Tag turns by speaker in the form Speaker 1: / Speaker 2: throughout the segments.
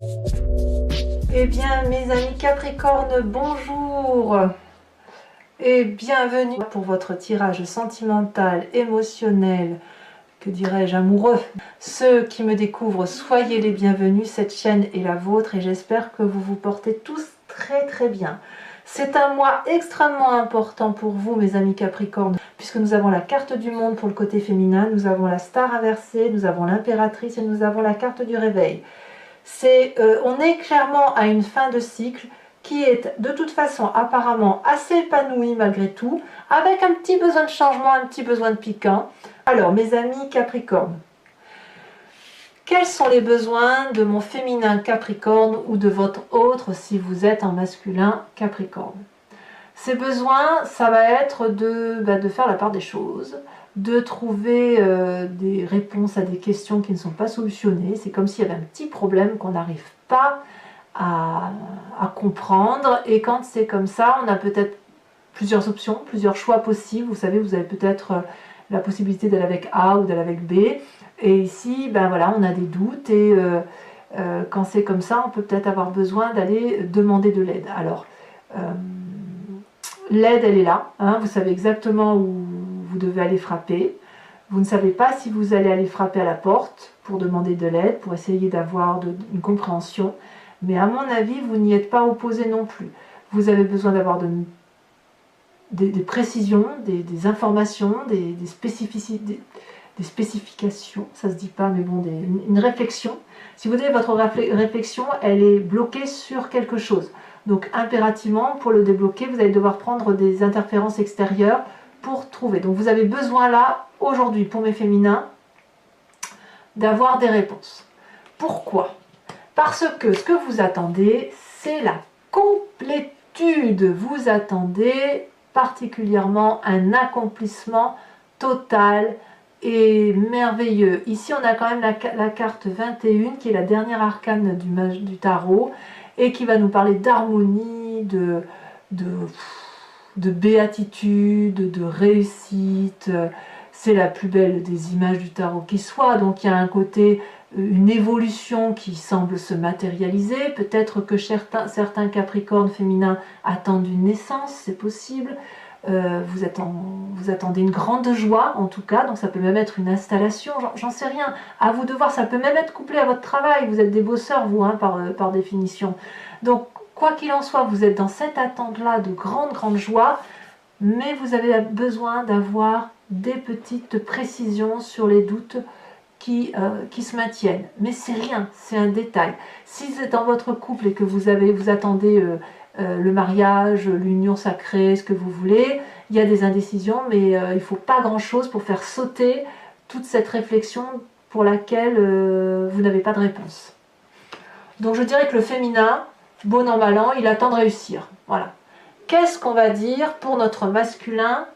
Speaker 1: Eh bien, mes amis Capricorne, bonjour et bienvenue pour votre tirage sentimental, émotionnel, que dirais-je, amoureux. Ceux qui me découvrent, soyez les bienvenus, cette chaîne est la vôtre et j'espère que vous vous portez tous très bien. C'est un mois extrêmement important pour vous, mes amis Capricorne, puisque nous avons la carte du monde pour le côté féminin, nous avons la star inversée, nous avons l'impératrice et nous avons la carte du réveil. On est clairement à une fin de cycle qui est de toute façon apparemment assez épanouie malgré tout, avec un petit besoin de changement, un petit besoin de piquant. Alors mes amis Capricorne, quels sont les besoins de mon féminin Capricorne ou de votre autre si vous êtes en masculin Capricorne? Ces besoins, ça va être de faire la part des choses, de trouver des réponses à des questions qui ne sont pas solutionnées. C'est comme s'il y avait un petit problème qu'on n'arrive pas à comprendre. Et quand c'est comme ça, on a peut-être plusieurs options, plusieurs choix possibles. Vous savez, vous avez peut-être la possibilité d'aller avec A ou d'aller avec B. Et ici, ben voilà, on a des doutes. Et quand c'est comme ça, on peut peut-être avoir besoin d'aller demander de l'aide. Alors, l'aide, elle est là, hein, vous savez exactement où vous devez aller frapper. Vous ne savez pas si vous allez aller frapper à la porte pour demander de l'aide, pour essayer d'avoir une compréhension. Mais à mon avis, vous n'y êtes pas opposé non plus. Vous avez besoin d'avoir des précisions, des informations, des spécificités, des spécifications, ça se dit pas, mais bon, une réflexion. Si vous avez votre réflexion, elle est bloquée sur quelque chose. Donc impérativement, pour le débloquer, vous allez devoir prendre des interférences extérieures pour trouver. Donc vous avez besoin là, aujourd'hui, pour mes féminins, d'avoir des réponses. Pourquoi? Parce que ce que vous attendez, c'est la complétude. Vous attendez particulièrement un accomplissement total et merveilleux. Ici, on a quand même la carte 21, qui est la dernière arcane du tarot, et qui va nous parler d'harmonie, de béatitude, de réussite. C'est la plus belle des images du tarot qui soit, donc il y a un côté, une évolution qui semble se matérialiser. Peut-être que certains Capricornes féminins attendent une naissance, c'est possible. Vous attendez une grande joie en tout cas, donc ça peut même être une installation, j'en sais rien, à vous de voir, ça peut même être couplé à votre travail, vous êtes des bosseurs vous, hein, par définition. Donc quoi qu'il en soit, vous êtes dans cette attente-là de grande joie, mais vous avez besoin d'avoir des petites précisions sur les doutes qui se maintiennent. Mais c'est rien, c'est un détail. Si c'est dans votre couple et que vous attendez le mariage, l'union sacrée, ce que vous voulez, il y a des indécisions, mais il ne faut pas grand-chose pour faire sauter toute cette réflexion pour laquelle vous n'avez pas de réponse. Donc je dirais que le féminin, bon an mal an, il attend de réussir. Voilà. Qu'est-ce qu'on va dire pour notre masculin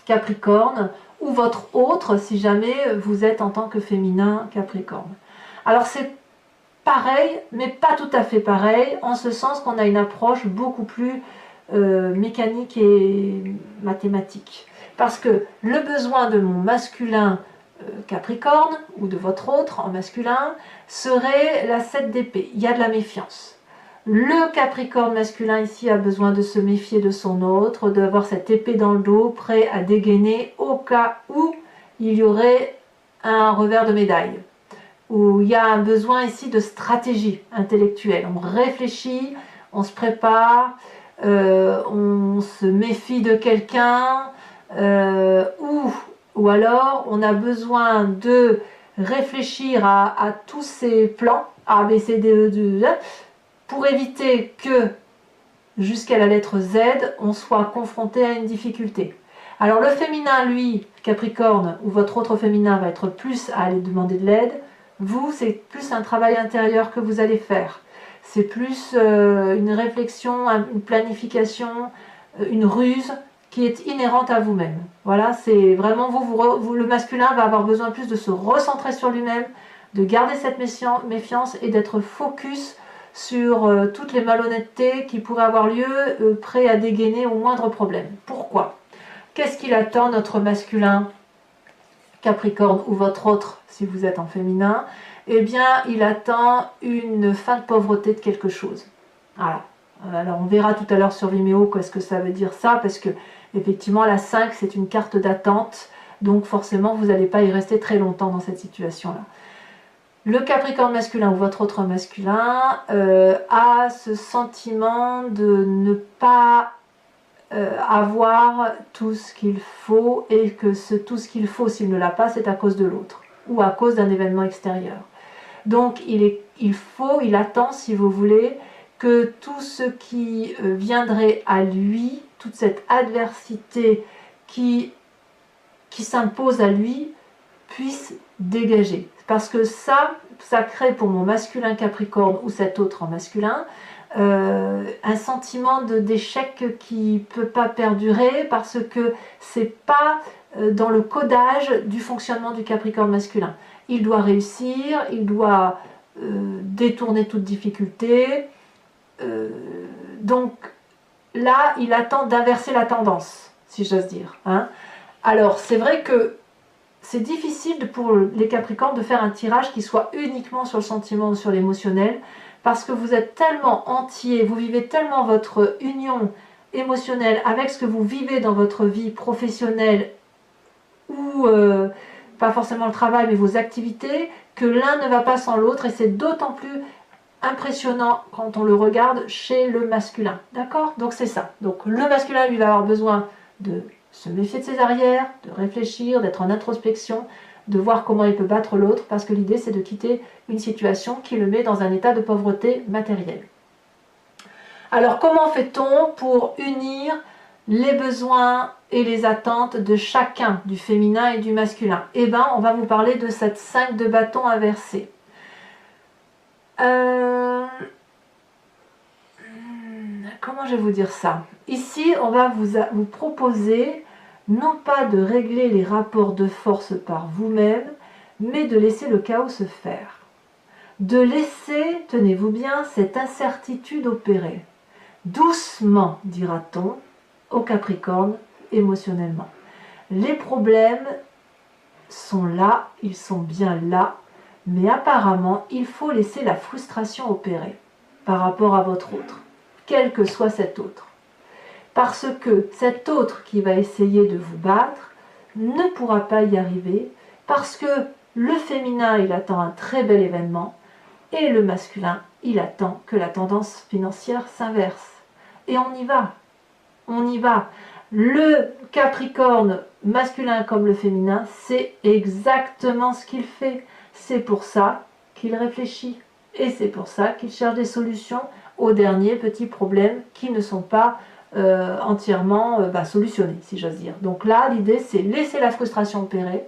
Speaker 1: Capricorne ou votre autre si jamais vous êtes en tant que féminin Capricorne? Alors c'est pareil, mais pas tout à fait pareil, en ce sens qu'on a une approche beaucoup plus mécanique et mathématique. Parce que le besoin de mon masculin Capricorne, ou de votre autre en masculin, serait la 7 d'épée. Il y a de la méfiance. Le Capricorne masculin ici a besoin de se méfier de son autre, d'avoir cette épée dans le dos, prêt à dégainer au cas où il y aurait un revers de médaille. Où il y a un besoin ici de stratégie intellectuelle. On réfléchit, on se prépare, on se méfie de quelqu'un, ou alors on a besoin de réfléchir à tous ces plans, A, B, C, D, E, D, pour éviter que, jusqu'à la lettre Z, on soit confronté à une difficulté. Alors le féminin, lui, Capricorne, ou votre autre féminin, va être plus à aller demander de l'aide. Vous, c'est plus un travail intérieur que vous allez faire. C'est plus une réflexion, une planification, une ruse qui est inhérente à vous-même. Voilà, c'est vraiment le masculin va avoir besoin plus de se recentrer sur lui-même, de garder cette méfiance et d'être focus sur toutes les malhonnêtetés qui pourraient avoir lieu, prêt à dégainer au moindre problème. Pourquoi? Qu'est-ce qu'il attend, notre masculin Capricorne ou votre autre si vous êtes en féminin? eh bien, il attend une fin de pauvreté de quelque chose. Voilà. Alors, on verra tout à l'heure sur Vimeo qu'est-ce que ça veut dire ça, parce que, effectivement, la 5, c'est une carte d'attente, donc forcément, vous n'allez pas y rester très longtemps dans cette situation-là. Le Capricorne masculin ou votre autre masculin a ce sentiment de ne pas avoir tout ce qu'il faut, et que tout ce qu'il faut, s'il ne l'a pas, c'est à cause de l'autre ou à cause d'un événement extérieur. Donc il attend, si vous voulez, que tout ce qui viendrait à lui, toute cette adversité qui s'impose à lui, puisse dégager. Parce que ça crée pour mon masculin Capricorne ou cet autre en masculin un sentiment d'échec qui ne peut pas perdurer, parce que c'est pas dans le codage du fonctionnement du Capricorne masculin. Il doit réussir, il doit détourner toute difficulté. Donc là, il attend d'inverser la tendance, si j'ose dire. Hein. Alors, c'est vrai que c'est difficile pour les Capricornes de faire un tirage qui soit uniquement sur le sentiment ou sur l'émotionnel, parce que vous êtes tellement entier, vous vivez tellement votre union émotionnelle avec ce que vous vivez dans votre vie professionnelle ou pas forcément le travail, mais vos activités, que l'un ne va pas sans l'autre, et c'est d'autant plus impressionnant quand on le regarde chez le masculin. D'accord? Donc c'est ça. Donc le masculin, lui, va avoir besoin de se méfier de ses arrières, de réfléchir, d'être en introspection, de voir comment il peut battre l'autre, parce que l'idée c'est de quitter une situation qui le met dans un état de pauvreté matérielle. Alors comment fait-on pour unir les besoins et les attentes de chacun, du féminin et du masculin? Eh bien, on va vous parler de cette 5 de bâton inversée. Comment je vais vous dire ça? Ici, on va vous proposer non pas de régler les rapports de force par vous-même, mais de laisser le chaos se faire. De laisser, tenez-vous bien, cette incertitude opérer. Doucement, dira-t-on, au Capricorne, émotionnellement. Les problèmes sont là, ils sont bien là, mais apparemment, il faut laisser la frustration opérer par rapport à votre autre, quel que soit cet autre. Parce que cet autre qui va essayer de vous battre ne pourra pas y arriver, parce que le féminin, il attend un très bel événement, et le masculin, il attend que la tendance financière s'inverse. Et on y va. On y va. Le Capricorne, masculin comme le féminin, c'est exactement ce qu'il fait. C'est pour ça qu'il réfléchit. Et c'est pour ça qu'il cherche des solutions aux derniers petits problèmes qui ne sont pas entièrement solutionnés, si j'ose dire. Donc là, l'idée, c'est laisser la frustration opérer,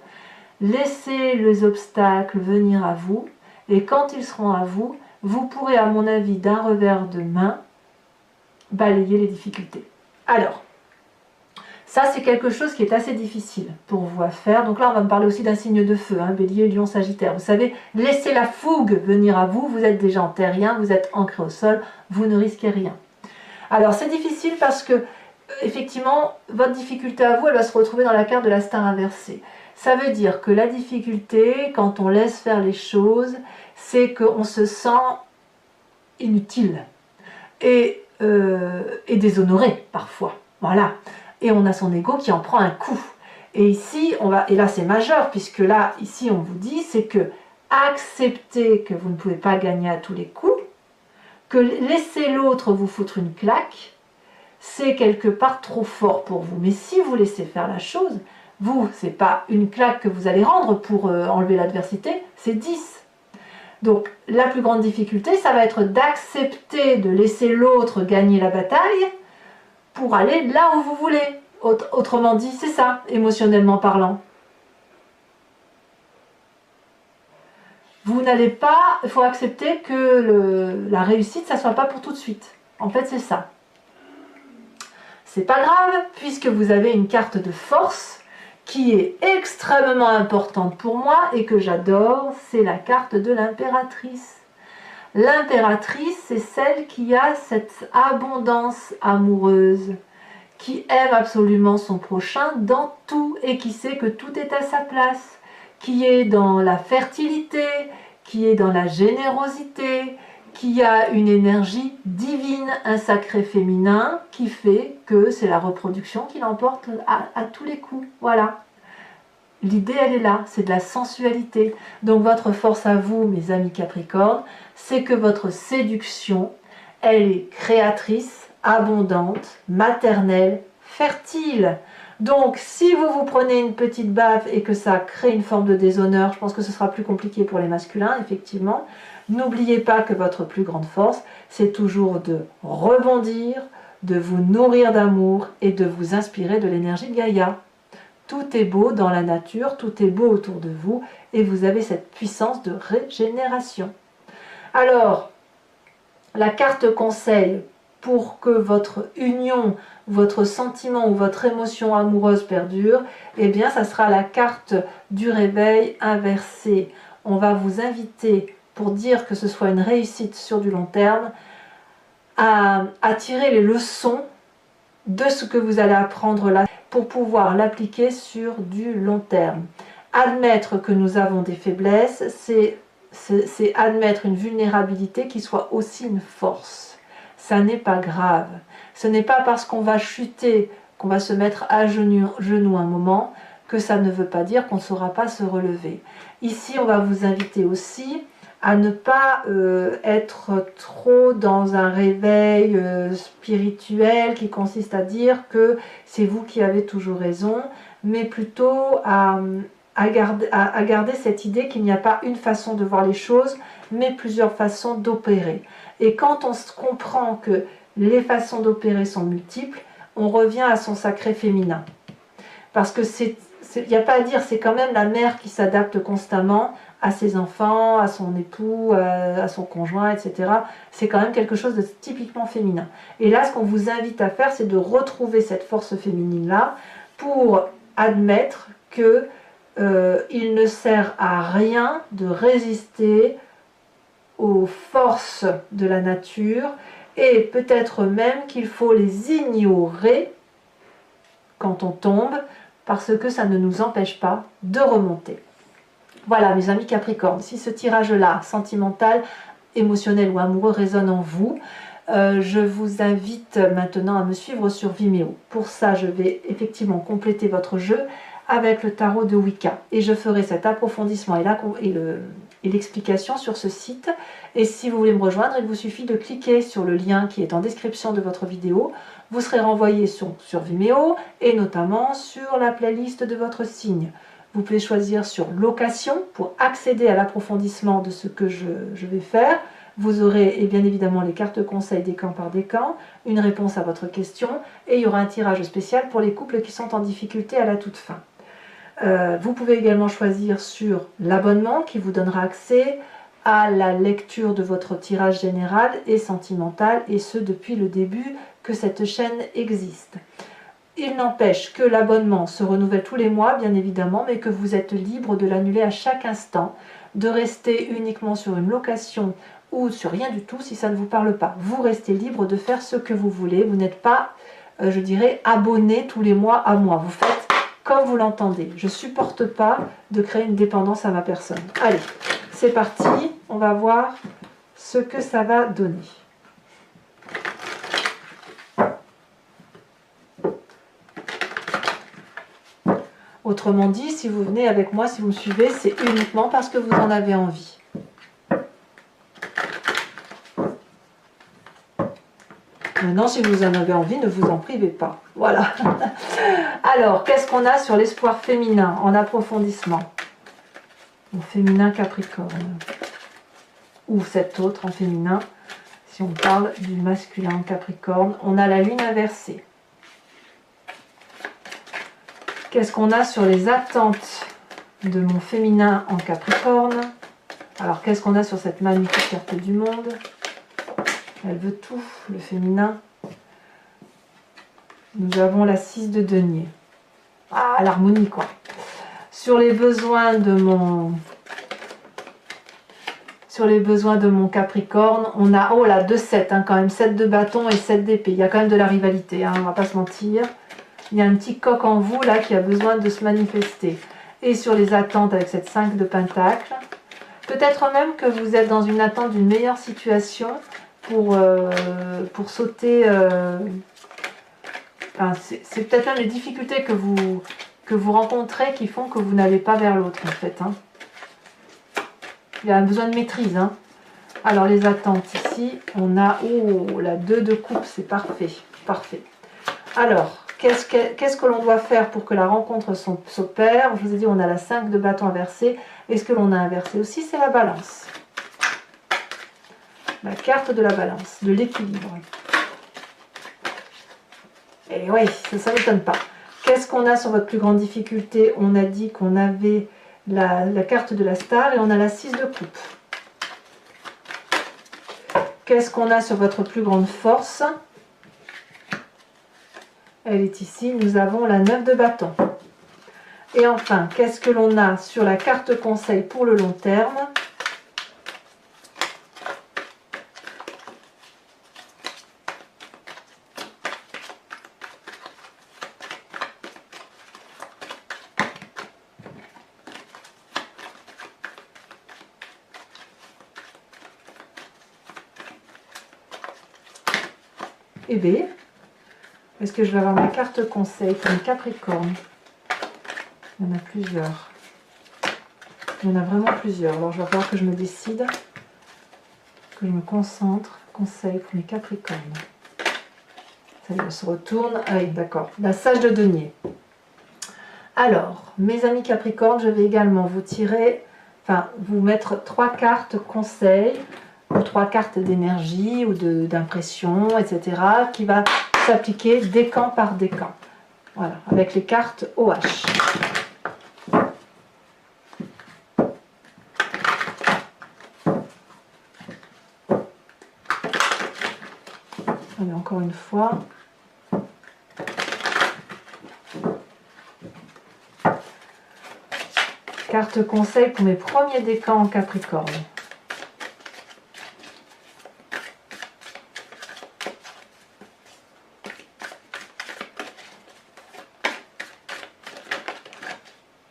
Speaker 1: laisser les obstacles venir à vous, et quand ils seront à vous, vous pourrez, à mon avis, d'un revers de main, balayer les difficultés. Alors, ça c'est quelque chose qui est assez difficile pour vous à faire. Donc là, on va me parler aussi d'un signe de feu, hein, Bélier, Lion, Sagittaire. Vous savez, laissez la fougue venir à vous, vous êtes déjà en terrien, vous êtes ancré au sol, vous ne risquez rien. Alors c'est difficile parce que, effectivement, votre difficulté à vous, elle va se retrouver dans la carte de la star inversée. Ça veut dire que la difficulté, quand on laisse faire les choses, c'est qu'on se sent inutile et déshonoré parfois. Voilà. Et on a son ego qui en prend un coup. Et ici, et là c'est majeur, puisque là, ici, on vous dit, c'est que accepter que vous ne pouvez pas gagner à tous les coups, que laisser l'autre vous foutre une claque, c'est quelque part trop fort pour vous. Mais si vous laissez faire la chose, vous, c'est pas une claque que vous allez rendre pour enlever l'adversité, c'est 10. Donc la plus grande difficulté, ça va être d'accepter de laisser l'autre gagner la bataille pour aller là où vous voulez. Autrement dit, c'est ça, émotionnellement parlant. Vous n'allez pas, il faut accepter que la réussite, ça ne soit pas pour tout de suite. En fait, c'est ça. C'est pas grave, puisque vous avez une carte de force qui est extrêmement importante pour moi et que j'adore, c'est la carte de l'impératrice. L'impératrice, c'est celle qui a cette abondance amoureuse, qui aime absolument son prochain dans tout et qui sait que tout est à sa place, qui est dans la fertilité, qui est dans la générosité, qui a une énergie divine, un sacré féminin qui fait que c'est la reproduction qui l'emporte à tous les coups. Voilà. L'idée, elle est là, c'est de la sensualité. Donc votre force à vous, mes amis Capricorne, c'est que votre séduction, elle est créatrice, abondante, maternelle, fertile. Donc si vous vous prenez une petite baffe et que ça crée une forme de déshonneur, je pense que ce sera plus compliqué pour les masculins, effectivement. N'oubliez pas que votre plus grande force, c'est toujours de rebondir, de vous nourrir d'amour et de vous inspirer de l'énergie de Gaïa. Tout est beau dans la nature, tout est beau autour de vous et vous avez cette puissance de régénération. Alors, la carte conseil pour que votre union, votre sentiment ou votre émotion amoureuse perdure, eh bien, ça sera la carte du réveil inversée. On va vous inviter, pour dire que ce soit une réussite sur du long terme, à tirer les leçons de ce que vous allez apprendre là pour pouvoir l'appliquer sur du long terme. Admettre que nous avons des faiblesses, c'est admettre une vulnérabilité qui soit aussi une force. Ça n'est pas grave. Ce n'est pas parce qu'on va chuter, qu'on va se mettre à genoux un moment, que ça ne veut pas dire qu'on ne saura pas se relever. Ici, on va vous inviter aussi à ne pas être trop dans un réveil spirituel qui consiste à dire que c'est vous qui avez toujours raison, mais plutôt à garder cette idée qu'il n'y a pas une façon de voir les choses, mais plusieurs façons d'opérer. Et quand on se comprend que les façons d'opérer sont multiples, on revient à son sacré féminin. Parce que il n'y a pas à dire, c'est quand même la mère qui s'adapte constamment à ses enfants, à son époux, à son conjoint, etc. C'est quand même quelque chose de typiquement féminin. Et là, ce qu'on vous invite à faire, c'est de retrouver cette force féminine-là pour admettre que il ne sert à rien de résister aux forces de la nature et peut-être même qu'il faut les ignorer quand on tombe parce que ça ne nous empêche pas de remonter. Voilà mes amis Capricorne, si ce tirage-là, sentimental, émotionnel ou amoureux résonne en vous, je vous invite maintenant à me suivre sur Vimeo. Pour ça, je vais effectivement compléter votre jeu avec le tarot de Wicca. Et je ferai cet approfondissement et l'explication sur ce site. Et si vous voulez me rejoindre, il vous suffit de cliquer sur le lien qui est en description de votre vidéo. Vous serez renvoyé sur Vimeo et notamment sur la playlist de votre signe. Vous pouvez choisir sur location pour accéder à l'approfondissement de ce que je vais faire. Vous aurez et bien évidemment les cartes conseils décan par décan, une réponse à votre question et il y aura un tirage spécial pour les couples qui sont en difficulté à la toute fin. Vous pouvez également choisir sur l'abonnement qui vous donnera accès à la lecture de votre tirage général et sentimental et ce depuis le début que cette chaîne existe. Il n'empêche que l'abonnement se renouvelle tous les mois, bien évidemment, mais que vous êtes libre de l'annuler à chaque instant, de rester uniquement sur une location ou sur rien du tout si ça ne vous parle pas. Vous restez libre de faire ce que vous voulez. Vous n'êtes pas, je dirais, abonné tous les mois à moi. Vous faites comme vous l'entendez. Je ne supporte pas de créer une dépendance à ma personne. Allez, c'est parti. On va voir ce que ça va donner. Autrement dit, si vous venez avec moi, si vous me suivez, c'est uniquement parce que vous en avez envie. Maintenant, si vous en avez envie, ne vous en privez pas. Voilà. Alors, qu'est-ce qu'on a sur l'espoir féminin en approfondissement? Mon féminin Capricorne. Ou cet autre en féminin, si on parle du masculin Capricorne. On a la lune inversée. Qu'est-ce qu'on a sur les attentes de mon féminin en Capricorne? Alors, qu'est-ce qu'on a sur cette magnifique carte du monde? Elle veut tout, le féminin. Nous avons la 6 de denier. Ah, l'harmonie, quoi. Sur les besoins de mon Capricorne, on a, oh là, 2-7, hein, quand même, 7 de bâton et 7 d'épée. Il y a quand même de la rivalité, hein, on va pas se mentir. Il y a un petit coq en vous, là, qui a besoin de se manifester. Et sur les attentes avec cette 5 de pentacle, Peut-être même que vous êtes dans une attente d'une meilleure situation pour sauter. Enfin, c'est peut-être même les difficultés que vous rencontrez qui font que vous n'allez pas vers l'autre en fait. Hein. Il y a un besoin de maîtrise. Hein. Alors les attentes ici, on a la 2 de coupe, c'est parfait. Parfait. Alors, qu'est-ce que l'on doit faire pour que la rencontre s'opère? Je vous ai dit, on a la 5 de bâton inversé. Et ce que l'on a inversé aussi, c'est la balance. La carte de la balance, de l'équilibre. Et oui, ça ne m'étonne pas. Qu'est-ce qu'on a sur votre plus grande difficulté? On a dit qu'on avait la carte de la star et on a la 6 de coupe. Qu'est-ce qu'on a sur votre plus grande force? Elle est ici. Nous avons la 9 de bâton. Et enfin, qu'est-ce que l'on a sur la carte conseil pour le long terme? Et B, est-ce que je vais avoir ma carte conseil pour une Capricorne? Il y en a plusieurs. Il y en a vraiment plusieurs. Alors, je vais falloir que je me décide, que je me concentre. Conseil pour mes Capricornes. Ça y est, on se retourne. Ah oui, d'accord. La sage de denier. Alors, mes amis Capricornes, je vais également vous tirer, enfin, vous mettre 3 cartes conseil, ou 3 cartes d'énergie, ou d'impression, etc., qui va s'appliquer décan par décan. Voilà, avec les cartes OH. Allez, encore une fois. Carte conseil pour mes premiers décans en Capricorne.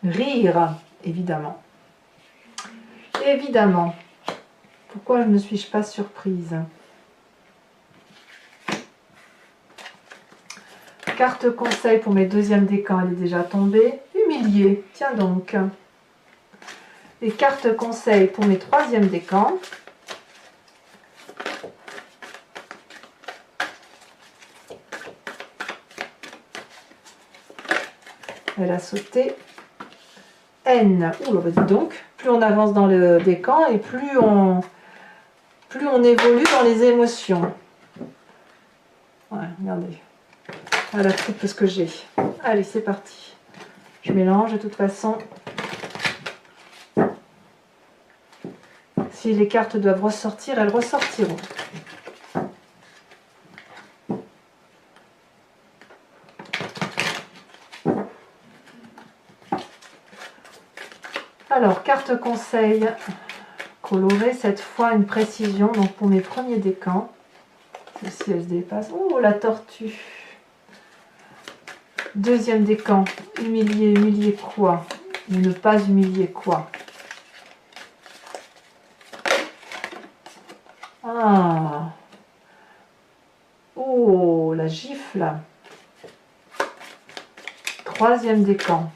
Speaker 1: Rire, évidemment. Évidemment. Pourquoi ne suis-je pas surprise? Carte conseil pour mes deuxièmes décans, elle est déjà tombée. Humilié, tiens donc. Et carte conseil pour mes troisièmes décans. Elle a sauté. N. Ouh, bah dis donc, plus on avance dans le décan et plus on évolue dans les émotions. Ouais, regardez. Voilà tout ce que j'ai. Allez, c'est parti. Je mélange de toute façon. Si les cartes doivent ressortir, elles ressortiront. Alors, carte conseil colorée, cette fois une précision. Donc pour mes premiers décans, celle-ci elle se dépasse. Oh, la tortue. Deuxième décan, humilier, humilier quoi? Ne pas humilier quoi? Ah. Oh, la gifle. Troisième décan.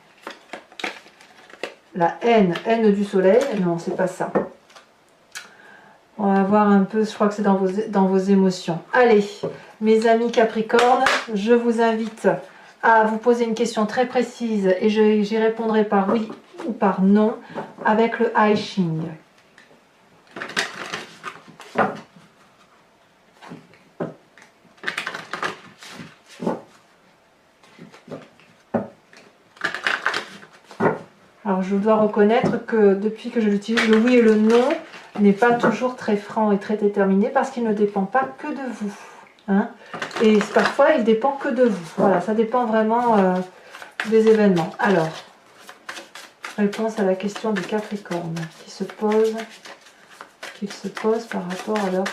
Speaker 1: La haine, haine du soleil. Non, c'est pas ça. On va voir un peu, je crois que c'est dans vos émotions. Allez, mes amis Capricorne, je vous invite à vous poser une question très précise et j'y répondrai par oui ou par non avec le I Ching. Alors je dois reconnaître que depuis que je l'utilise, le oui et le non n'est pas toujours très franc et très déterminé parce qu'il ne dépend pas que de vous. Hein, et parfois il dépend que de vous. Voilà, ça dépend vraiment des événements. Alors, réponse à la question du Capricorne qui se pose par rapport à leur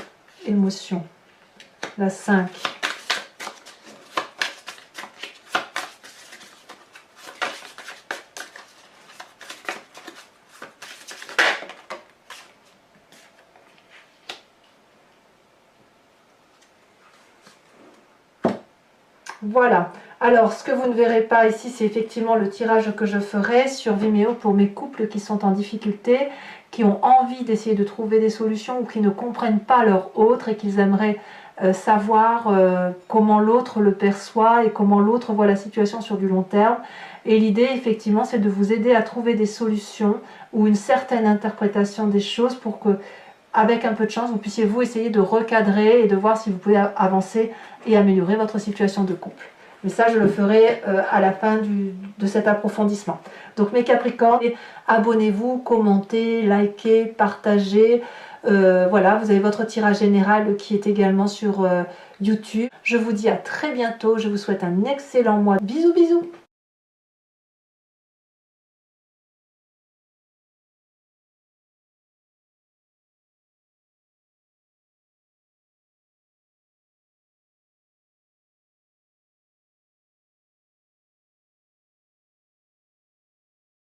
Speaker 1: émotion. La 5. Voilà. Alors, ce que vous ne verrez pas ici, c'est effectivement le tirage que je ferai sur Vimeo pour mes couples qui sont en difficulté, qui ont envie d'essayer de trouver des solutions ou qui ne comprennent pas leur autre et qu'ils aimeraient savoir comment l'autre le perçoit et comment l'autre voit la situation sur du long terme. Et l'idée, effectivement, c'est de vous aider à trouver des solutions ou une certaine interprétation des choses pour que, avec un peu de chance, vous puissiez vous essayer de recadrer et de voir si vous pouvez avancer et améliorer votre situation de couple. Mais ça, je le ferai à la fin de cet approfondissement. Donc mes Capricornes, abonnez-vous, commentez, likez, partagez. Voilà, vous avez votre tirage général qui est également sur YouTube. Je vous dis à très bientôt. Je vous souhaite un excellent mois. Bisous, bisous.